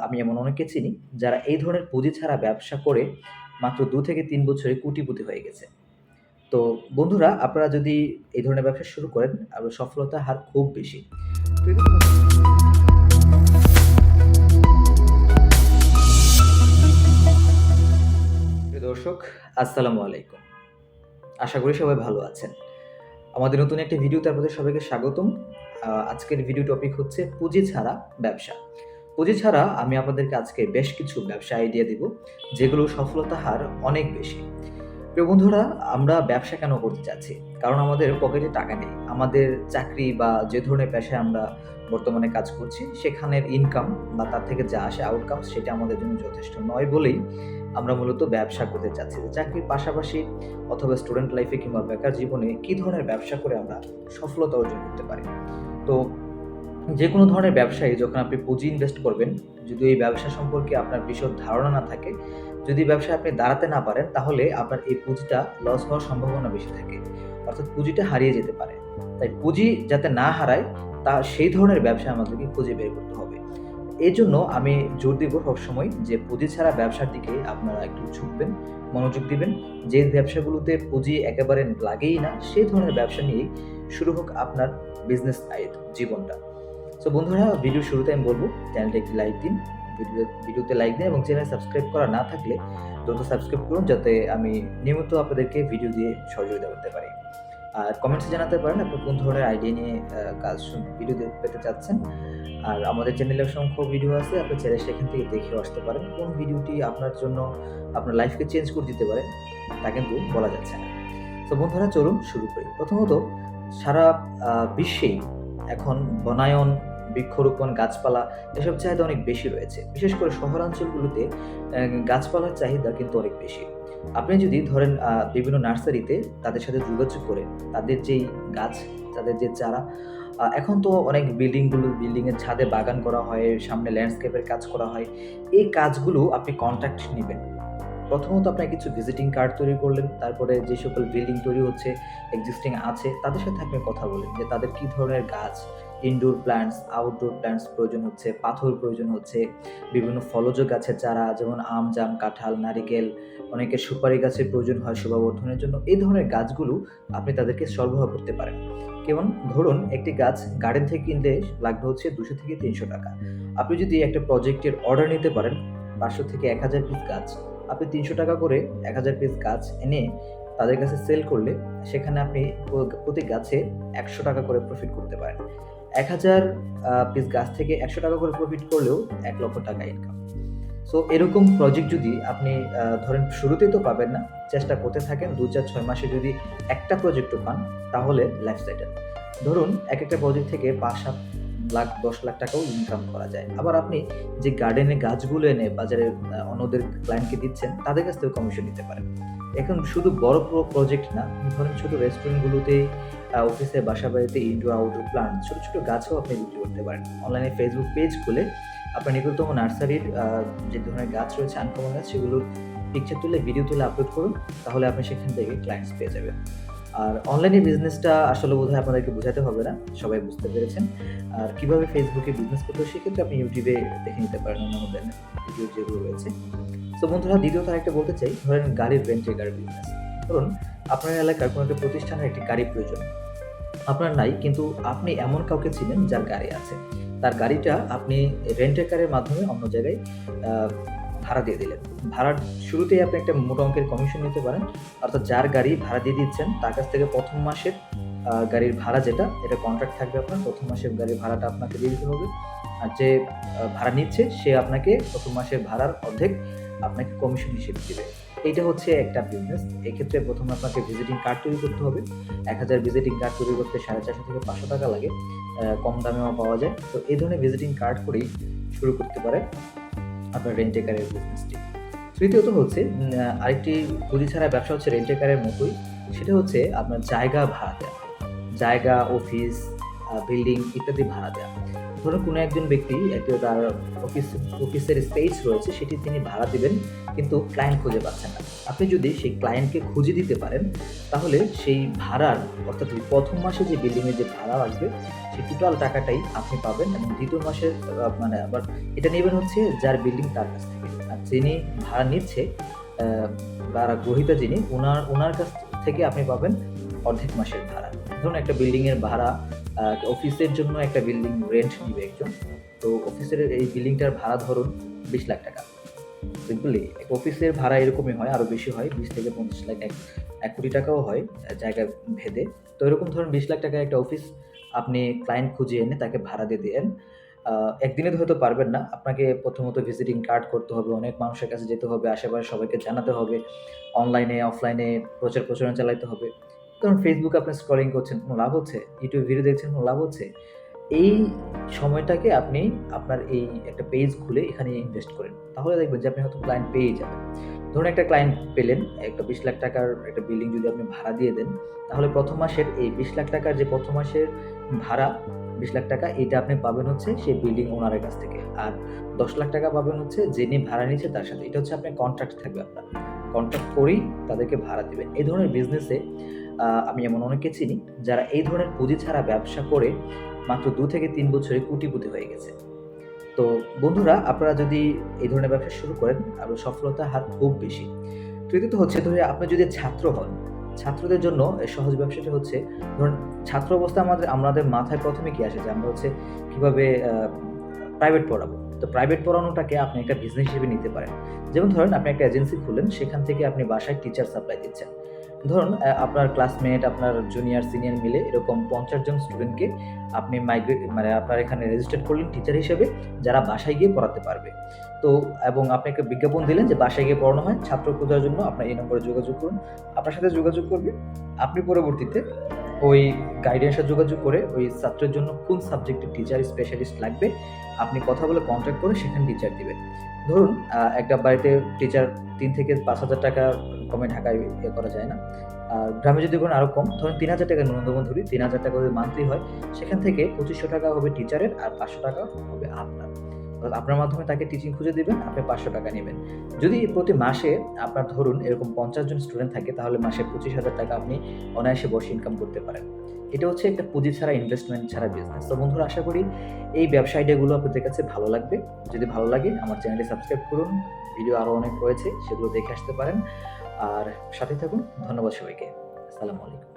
আমি এমন অনেককে চিনি যারা এই ধরনের পুঁজি ছাড়া ব্যবসা করে মাত্র ২ থেকে ৩ বছরে কোটিপতি হয়ে গেছে। তো বন্ধুরা, আপনারা যদি এই ধরনের ব্যবসা শুরু করেন, সফলতার হার খুব বেশি। তো এদের প্রিয় দর্শক, আসসালামু আলাইকুম। আশা করি সবাই ভালো আছেন। আমাদের নতুন একটি ভিডিওতে আপনাদের সবাইকে স্বাগতম। আজকের ভিডিও টপিক হচ্ছে পুঁজি ছাড়া ব্যবসা। পুঁজি ছাড়া আমি আপনাদেরকে আজকে বেশ কিছু ব্যবসা আইডিয়া দিব, যেগুলোর সফলতা হার অনেক বেশি। প্রিয় বন্ধুরা, আমরা ব্যবসা কেন করতে চাচ্ছি? কারণ আমাদের পকেটে টাকা নেই। আমাদের চাকরি বা যে ধরনের পেশায় আমরা বর্তমানে কাজ করছি, সেখানের ইনকাম বা তার থেকে যা আসে আউটকাম, সেটা আমাদের জন্য যথেষ্ট নয় বলেই আমরা মূলত ব্যবসা করতে চাচ্ছি। যে চাকরির পাশাপাশি অথবা স্টুডেন্ট লাইফে কিংবা বেকার জীবনে কি ধরনের ব্যবসা করে আমরা সফলতা অর্জন করতে পারি। তো যেকোনো ধরনের ব্যবসায় যখন আপনি পুঁজি ইনভেস্ট করবেন, যদি এই ব্যবসা সম্পর্কে আপনার বিশদ ধারণা না থাকে, যদি ব্যবসায় আপনি দাঁড়াতে না পারেন, তাহলে আপনার এই পুঁজিটা লস হওয়ার সম্ভাবনা বেশি থাকে। অর্থাৎ পুঁজিটা হারিয়ে যেতে পারে। তাই পুঁজি যাতে না হারায়, সেই ধরনের ব্যবসা আমাদেরকে খুঁজে বের করতে হবে। এজন্য আমি জোর দিব সবসময় যে পুঁজি ছাড়া ব্যবসার দিকে আপনারা একটু ঝুঁকবেন, মনোযোগ দিবেন। যে ব্যবসাগুলোতে পুঁজি একেবারে লাগেই না, সেই ধরনের ব্যবসা নিয়েই শুরু হোক আপনার বিজনেস জীবনটা। সো বন্ধুরা, ভিডিওর শুরুতে আমি বলব চ্যানেলটা একটি লাইক দিন, ভিডিওতে লাইক দিন এবং চ্যানেল সাবস্ক্রাইব করা না থাকলে দ্রুত সাবস্ক্রাইব করুন, যাতে আমি নিয়মিত আপনাদেরকে ভিডিও দিয়ে সহযোগিতা করতে পারি। আর কমেন্টসে জানাতে পারেন আপনি কোন ধরনের আইডিয়া নিয়ে ভিডিও পেতে চাচ্ছেন। আর আমাদের চ্যানেলে অসংখ্য ভিডিও আছে, আপনি চাইলে সেখান থেকে দেখেও আসতে পারেন। কোন ভিডিওটি আপনার জন্য আপনার লাইফকে চেঞ্জ করে দিতে পারে তা কিন্তু বলা যাচ্ছে না। তো বন্ধুরা, চলুন শুরু করি। প্রথমত, সারা বিশ্বেই এখন বনায়ন, বৃক্ষরোপণ, গাছপালা এসব চাহিদা অনেক বেশি রয়েছে। বিশেষ করে শহরাঞ্চলগুলোতে গাছপালার চাহিদা কিন্তু অনেক বেশি। আপনি যদি ধরেন বিভিন্ন নার্সারিতে তাদের সাথে যোগাযোগ করে তাদের যেই গাছ, তাদের যে চারা, এখন তো অনেক বিল্ডিংয়ের ছাদে বাগান করা হয়, সামনে ল্যান্ডস্কেপের কাজ করা হয়। এই কাজগুলো আপনি কন্ট্রাক্ট নিবেন। প্রথমত আপনার কিছু ভিজিটিং কার্ড তৈরি করলেন, তারপরে যে সকল বিল্ডিং তৈরি হচ্ছে, এক্সিস্টিং আছে, তাদের সাথে আপনি কথা বলেন যে তাদের কি ধরনের গাছ, ইনডোর প্ল্যান্টস, আউটডোর প্ল্যান্টস প্রয়োজন হচ্ছে, পাথর প্রয়োজন হচ্ছে, বিভিন্ন ফলজ গাছের চারা যেমন আম, জাম, কাঁঠাল, নারিকেল, অনেকের সুপারি গাছের প্রয়োজন হয় শোভাবর্ধনের জন্য। এই ধরনের গাছগুলো আপনি তাদেরকে সরবরাহ করতে পারেন। কেমন? ধরুন একটি গাছ গার্ডেন থেকে কিনলে লাগবে হচ্ছে ২০০ থেকে ৩০০ টাকা। আপনি যদি একটা প্রজেক্টের অর্ডার নিতে পারেন ৫০০ থেকে ১,০০০ পিস গাছ, আপনি ৩০০ টাকা করে ১,০০০ পিস গাছ এনে তাদের কাছে সেল করলে সেখানে আপনি প্রতি গাছে ১০০ টাকা করে প্রফিট করতে পারেন। ১,০০০ পিস গাছ থেকে ১০০ টাকা করে প্রফিট করলেও ১,০০,০০০ টাকা ইনকাম। সো এরকম প্রজেক্ট যদি আপনি ধরেন শুরুতেই তো পাবেন না, চেষ্টা করতে থাকেন, ২, ৪, ৬ মাসে যদি একটা প্রজেক্টও পান, তাহলে লাইফ সেটেল। ধরুন একটা প্রজেক্ট থেকে ৫-৭ লাখ, ১০ লাখ টাকাও ইনকাম করা যায়। আবার আপনি যে গার্ডেনে গাছগুলো এনে বাজারে অন্যদের ক্লায়েন্টকে দিচ্ছেন, তাদের কাছ থেকেও কমিশন নিতে পারেন। এখন শুধু বড় প্রজেক্ট না, ধরেন ছোট রেস্টুরেন্টগুলোতে, অফিসে, বাসাবাড়িতে ইনডোর আউটডোর প্ল্যান্ট, ছোট, ছোট গাছও আপনি বিক্রি করতে পারেন। অনলাইনে ফেসবুক পেজ খুলে আপনার নিকটতম নার্সারির যে ধরনের গাছ রয়েছে, আনকমন গাছ, সেগুলোর পিকচার তুলে, ভিডিও তুলে আপলোড করুন, তাহলে আপনি সেখান থেকে ক্লায়েন্টস পেয়ে যাবেন। আর অনলাইনে বিজনেসটা আসলে বোধহয় আপনাদেরকে বোঝাতে হবে না, সবাই বুঝতে পেরেছেন। আর কিভাবে ফেসবুকে বিজনেস করতে হয়, সেক্ষেত্রে আপনি ইউটিউবে দেখে নিতে পারেন অন্যান্য ভিডিও যেগুলো রয়েছে। সো বন্ধুরা, দ্বিতীয়ত আরেকটা বলতে চাই, ধরেন গাড়ির রেন্টের গাড়ির বিজনেস। ধরুন আপনার এলাকার কোনো একটা প্রতিষ্ঠানের একটি গাড়ি প্রয়োজন, আপনার নাই, কিন্তু আপনি এমন কাউকে চিনেন যার গাড়ি আছে। তার গাড়িটা আপনি রেন্টের কারের মাধ্যমে অন্য জায়গায় আ ভাড়া দিয়ে দিলেন। ভাড়ার শুরুতেই আপনি একটা মোটা অঙ্কের কমিশন নিতে পারেন। অর্থাৎ যার গাড়ি ভাড়া দিয়ে দিচ্ছেন, তার কাছ থেকে ১ম মাসের গাড়ির ভাড়া যেটা, এটা কন্ট্রাক্ট থাকবে আপনার। ১ম মাসের গাড়ির ভাড়াটা আপনাকে দিয়ে দিতে হবে। আর যে ভাড়া নিচ্ছে, সে আপনাকে ১ম মাসের ভাড়ার অর্ধেক আপনাকে কমিশন হিসেবে দিবে। এইটা হচ্ছে একটা বিজনেস। এক্ষেত্রে ১ম এ আপনাকে ভিজিটিং কার্ড তৈরি করতে হবে। ১,০০০ ভিজিটিং কার্ড তৈরি করতে 450 থেকে 500 টাকা লাগে। কম দামেও পাওয়া যায়। তো এই ধরনের ভিজিটিং কার্ড করেই শুরু করতে পারেন আপনার রেন্ট এ কারের বিজনেসটি। তৃতীয়ত হচ্ছে আরেকটি পুঁজি ছাড়া ব্যবসা হচ্ছে রেন্ট এ কারের মতোই। সেটা হচ্ছে আপনার জায়গা ভাড়া দেওয়া। জায়গা, অফিস, বিল্ডিং ইত্যাদি ভাড়া দেওয়া। ধরুন কোনো একজন ব্যক্তি তার অফিসের স্পেস রয়েছে, সেটি তিনি ভাড়া দিবেন, কিন্তু ক্লায়েন্ট খুঁজে পাচ্ছেন না। আপনি যদি সেই ক্লায়েন্টকে খুঁজে দিতে পারেন, তাহলে সেই ভাড়ার, অর্থাৎ ওই ১ম মাসে যে বিল্ডিংয়ের যে ভাড়া আসবে, সেই টোটাল টাকাটাই আপনি পাবেন, এবং ২য় মাসের মানে আবার এটা নেবেন হচ্ছে যার বিল্ডিং তার কাছ থেকে। আর যিনি ভাড়া নিচ্ছে, আ ভাড়া গ্রহীতা যিনি, উনার কাছ থেকে আপনি পাবেন অর্ধেক মাসের ভাড়া। ধরুন একটা বিল্ডিং এর ভাড়া, অফিসের জন্য একটা বিল্ডিং রেন্ট নিবে একজন। তো অফিসের এই বিল্ডিংটার ভাড়া ধরুন ৳২০,০০,০০০। সিম্পলি এক অফিসের ভাড়া এরকমই হয়, আরো বেশি হয়। ২০ থেকে ৫০ লাখ, ১ কোটি টাকাও হয় জায়গা ভেদে। তো এরকম ধরুন ৳২০,০০,০০০ একটা অফিস আপনি ক্লায়েন্ট খুঁজে এনে তাকে ভাড়া দিয়ে দিলেন। একদিনে তো হয়তো পারবেন না। আপনাকে প্রথমত ভিজিটিং কার্ড করতে হবে, অনেক মানুষের কাছে যেতে হবে, আশেপাশে সবাইকে জানাতে হবে, অনলাইনে, অফলাইনে প্রচারণা চালাইতে হবে। ধরুন Facebook আপনি স্ক্রলিং করছেন, কোনো লাভ হচ্ছে? YouTube ভিডিও দেখছেন, কোনো লাভ হচ্ছে? এই সময়টাকে আপনি আপনার এই একটা পেজ খুলে এখানে ইনভেস্ট করেন। তাহলে দেখবেন যে আপনি হয়তো ক্লায়েন্ট পেয়েই যাবেন। ধরুন একটা ক্লায়েন্ট পেলেন, একটা ৳২০,০০,০০০ একটা বিল্ডিং যদি আপনি ভাড়া দিয়ে দেন, তাহলে ১ম মাসের এই ৳২০,০০,০০০ যে ১ম মাসের ভাড়া ৳২০,০০,০০০, এটা আপনি পাবেন হচ্ছে সেই বিল্ডিং ওনারের কাছ থেকে। আর ৳১০,০০,০০০ পাবেন হচ্ছে যিনি ভাড়া নিচ্ছে তার সাথে। এটা হচ্ছে আপনার কন্ট্রাক্ট থাকবে আপনার। কন্ট্রাক্ট করেই তাদেরকে ভাড়া দিবেন। এই ধরনের বিজনেসে আমি এমন অনেককে চিনি যারা এই ধরনের পুঁজি ছাড়া ব্যবসা করে মাত্র ২ থেকে ৩ বছরে কোটিপতি হয়ে গেছে। তো বন্ধুরা, আপনারা যদি এই ধরনের ব্যবসা শুরু করেন, আপনার সফলতার হার খুব বেশি। তৃতীয়ত হচ্ছে, ধরে আপনি যদি ছাত্র হন, ছাত্রদের জন্য এই সহজ ব্যবসাটা হচ্ছে, ধরুন ছাত্র অবস্থায় আমাদের মাথায় ১ম এ কি আসে যে আমরা হচ্ছে কিভাবে প্রাইভেট পড়াবো। তো প্রাইভেট পড়ানোটাকে আপনি একটা বিজনেস হিসেবে নিতে পারেন। যেমন ধরেন আপনি একটা এজেন্সি খুললেন, সেখান থেকে আপনি বাসায় টিচার সাপ্লাই দিচ্ছেন। ধরুন আপনার ক্লাসমেট, আপনার জুনিয়র, সিনিয়র মিলে এরকম ৫০ জন স্টুডেন্টকে আপনি মানে আপনার এখানে রেজিস্টার্ড করলেন টিচার হিসেবে, যারা বাসায় গিয়ে পড়াতে পারবে। তো এবং আপনি একটা বিজ্ঞাপন দিলেন যে বাসায় গিয়ে পড়ানো হয়, ছাত্র খোঁজার জন্য আপনার এই নম্বরে যোগাযোগ করুন। আপনার সাথে যোগাযোগ করবে। আপনি পরবর্তীতে ওই গাইডের সাথে যোগাযোগ করে ওই ছাত্রের জন্য কোন সাবজেক্টের টিচার স্পেশালিস্ট লাগবে, আপনি কথা বলে কনট্যাক্ট করে সেখানে টিচার দিবেন। ধরুন একটা বাড়িতে টিচার ৳৩,000 থেকে ৳৫,০০০ কমে ঢাকায় করা যায় না। আর গ্রামে যদি করেন আরো কম, ধরেন ৳৩,০০০ ন্যূনতম ধরি, ৳৩,০০০ যদি মান্থলি হয়, সেখান থেকে ৳২৫০০ হবে টিচারের আর ৳৫০০ হবে আপনার। আপনার মাধ্যমে তাকে টিচিং খুঁজে দিবেন, আপনি ৳৫০০ নিবেন। যদি প্রতি মাসে আপনার ধরুন এরকম ৫০ জন স্টুডেন্ট থাকে, তাহলে মাসে ৳২৫,০০০ আপনি অনায়াসে বসে ইনকাম করতে পারেন। এটা হচ্ছে একটা পুঁজি ছাড়া, ইনভেস্টমেন্ট ছাড়া বিজনেস। তো বন্ধুরা, আশা করি এই ব্যবসা আইডিয়াগুলো আপনাদের কাছে ভালো লাগবে। যদি ভালো লাগে আমার চ্যানেলটি সাবস্ক্রাইব করুন। ভিডিও আরো অনেক রয়েছে, সেগুলো দেখে আসতে পারেন। আর সাথে থাকুন। ধন্যবাদ সবাইকে। আসসালামু আলাইকুম।